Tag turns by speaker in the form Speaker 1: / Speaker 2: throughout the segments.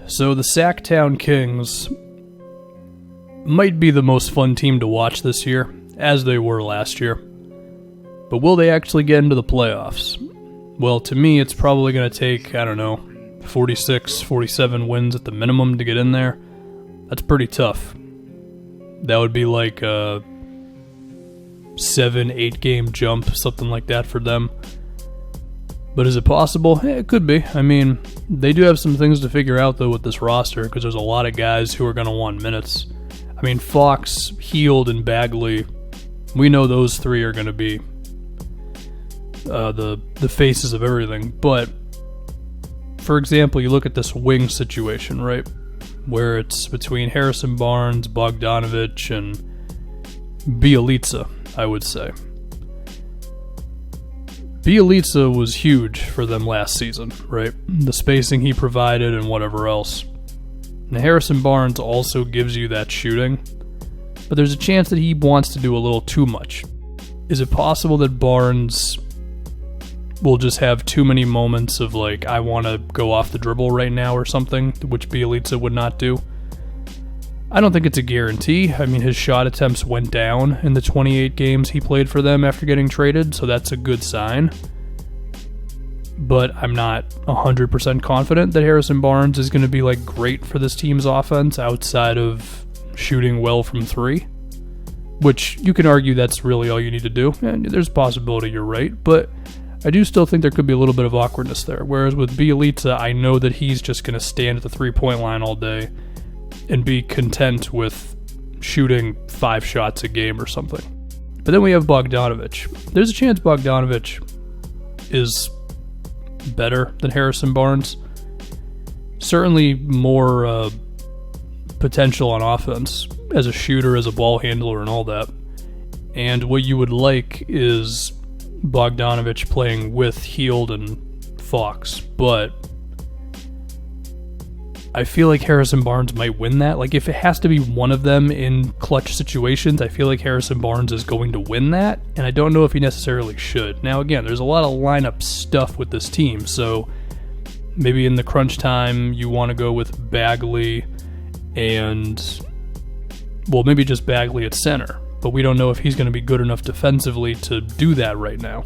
Speaker 1: So the Sacktown Kings might be the most fun team to watch this year, as they were last year. But will they actually get into the playoffs? Well, to me, it's probably going to take, 46, 47 wins at the minimum to get in there. That's pretty tough. That would be like a 7-8 game jump, something like that for them. But is it possible? It could be. I mean, they do have some things to figure out, though, with this roster, because there's a lot of guys who are going to want minutes. I mean, Fox, Heald, and Bagley, we know those three are going to be the faces of everything. But, for example, you look at this wing situation, right? Where it's between Harrison Barnes, Bogdanovich, and Bjelica, I would say. Bjelica was huge for them last season, right? The spacing he provided and whatever else. And Harrison Barnes also gives you that shooting, but there's a chance that he wants to do a little too much. Is it possible that Barnes will just have too many moments of like, I want to go off the dribble right now or something, which Bjelica would not do? I don't think it's a guarantee. I mean, his shot attempts went down in the 28 games he played for them after getting traded, so that's a good sign. But I'm not 100% confident that Harrison Barnes is going to be like great for this team's offense outside of shooting well from three, which you can argue that's really all you need to do. And there's a possibility you're right, but I do still think there could be a little bit of awkwardness there. Whereas with Bjelica, I know that he's just going to stand at the three-point line all day and be content with shooting 5 shots a game or something. But then we have Bogdanovich. There's a chance Bogdanovich is better than Harrison Barnes. Certainly more potential on offense as a shooter, as a ball handler, and all that. And what you would like is Bogdanovich playing with Heald and Fox, but I feel like Harrison Barnes might win that. Like, if it has to be one of them in clutch situations, I feel like Harrison Barnes is going to win that, and I don't know if he necessarily should. Now, again, there's a lot of lineup stuff with this team, so maybe in the crunch time you want to go with Bagley and, well, maybe just Bagley at center, but we don't know if he's going to be good enough defensively to do that right now.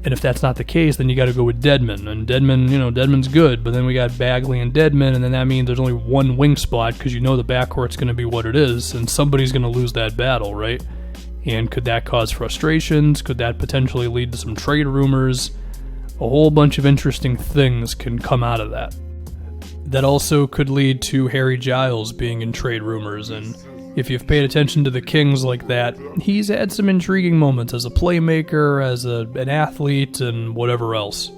Speaker 1: And if that's not the case, then you got to go with Dedmon. And Dedmon, Dedmon's good, but then we got Bagley and Dedmon, and then that means there's only one wing spot because the backcourt's going to be what it is, and somebody's going to lose that battle, right? And could that cause frustrations? Could that potentially lead to some trade rumors? A whole bunch of interesting things can come out of that. That also could lead to Harry Giles being in trade rumors, and if you've paid attention to the Kings like that, he's had some intriguing moments as a playmaker, as an athlete, and whatever else.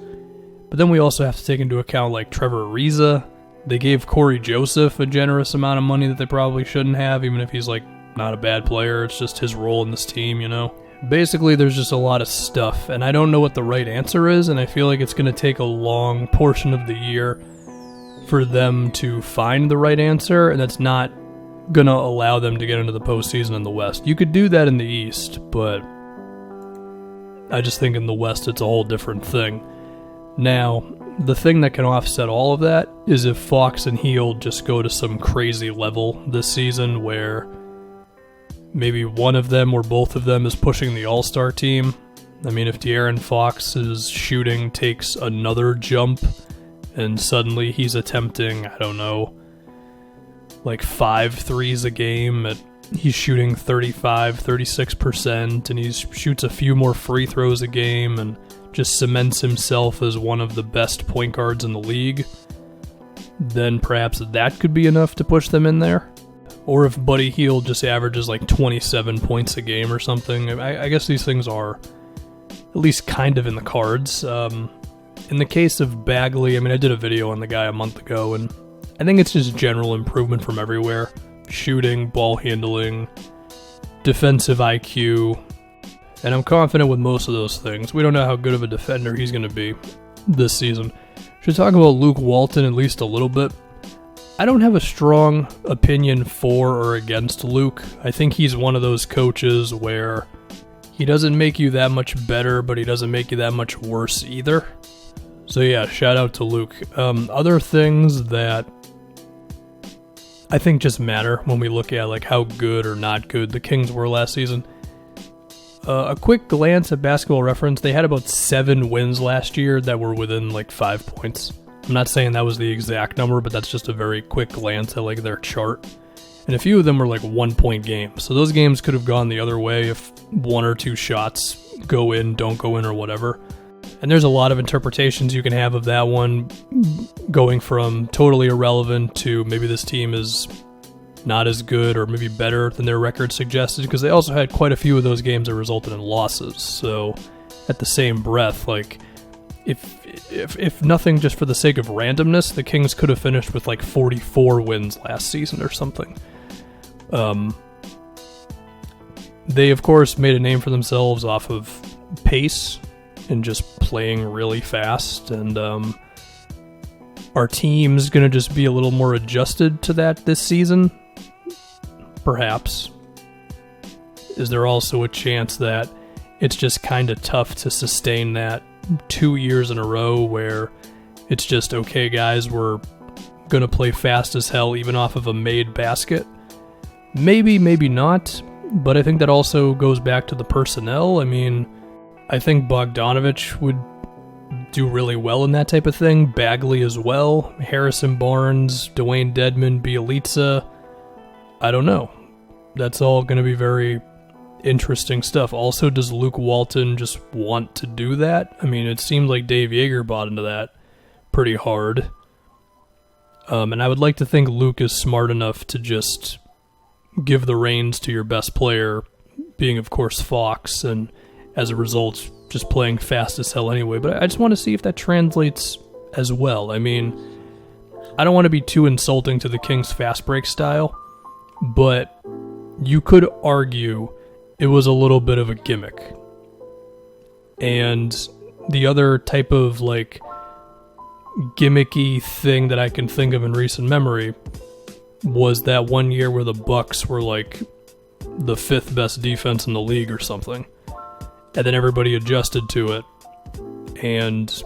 Speaker 1: But then we also have to take into account like Trevor Ariza. They gave Corey Joseph a generous amount of money that they probably shouldn't have, even if he's like not a bad player. It's just his role in this team, Basically, there's just a lot of stuff, and I don't know what the right answer is, and I feel like it's going to take a long portion of the year for them to find the right answer, and that's not going to allow them to get into the postseason in the West. You could do that in the East, but I just think in the West it's a whole different thing. Now, the thing that can offset all of that is if Fox and Heald just go to some crazy level this season where maybe one of them or both of them is pushing the All-Star team. I mean, if De'Aaron Fox's shooting takes another jump and suddenly he's attempting, like 5 threes a game, he's shooting 36%, and he shoots a few more free throws a game and just cements himself as one of the best point guards in the league, then perhaps that could be enough to push them in there. Or if Buddy Hield just averages like 27 points a game or something. I guess these things are at least kind of in the cards. In the case of Bagley, I did a video on the guy a month ago, and I think it's just general improvement from everywhere. Shooting, ball handling, defensive IQ, and I'm confident with most of those things. We don't know how good of a defender he's going to be this season. Should talk about Luke Walton at least a little bit. I don't have a strong opinion for or against Luke. I think he's one of those coaches where he doesn't make you that much better, but he doesn't make you that much worse either. So yeah, shout out to Luke. Other things that I think just matter when we look at like how good or not good the Kings were last season. A quick glance at Basketball Reference, they had about 7 wins last year that were within like 5 points. I'm not saying that was the exact number, but that's just a very quick glance at like their chart. And a few of them were like 1-point games. So those games could have gone the other way if 1 or 2 shots go in, don't go in, or whatever. And there's a lot of interpretations you can have of that one, going from totally irrelevant to maybe this team is not as good or maybe better than their record suggested, because they also had quite a few of those games that resulted in losses. So at the same breath, like if nothing, just for the sake of randomness, the Kings could have finished with like 44 wins last season or something. They of course made a name for themselves off of pace and just playing really fast, and our team's going to just be a little more adjusted to that this season, perhaps. Is there also a chance that it's just kind of tough to sustain that 2 years in a row where it's just, okay guys, we're going to play fast as hell even off of a made basket? Maybe, maybe not, but I think that also goes back to the personnel. I mean, I think Bogdanovich would do really well in that type of thing. Bagley as well. Harrison Barnes, Dwayne Dedmon, Bielitsa. I don't know. That's all going to be very interesting stuff. Also, does Luke Walton just want to do that? I mean, it seemed like Dave Yeager bought into that pretty hard. And I would like to think Luke is smart enough to just give the reins to your best player, being, of course, Fox, and as a result, just playing fast as hell anyway. But I just want to see if that translates as well. I mean, I don't want to be too insulting to the Kings fast break style, but you could argue it was a little bit of a gimmick. And the other type of, like, gimmicky thing that I can think of in recent memory was that one year where the Bucks were, like, the 5th best defense in the league or something. And then everybody adjusted to it, and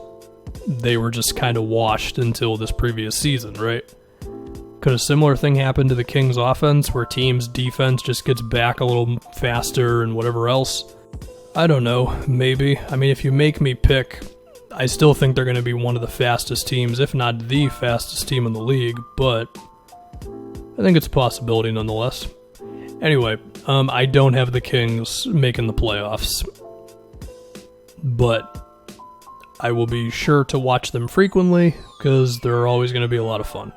Speaker 1: they were just kind of washed until this previous season, right? Could a similar thing happen to the Kings offense, where teams' defense just gets back a little faster and whatever else? I don't know, maybe. I mean, if you make me pick, I still think they're going to be one of the fastest teams, if not the fastest team in the league, but I think it's a possibility nonetheless. Anyway, I don't have the Kings making the playoffs, but I will be sure to watch them frequently because they're always going to be a lot of fun.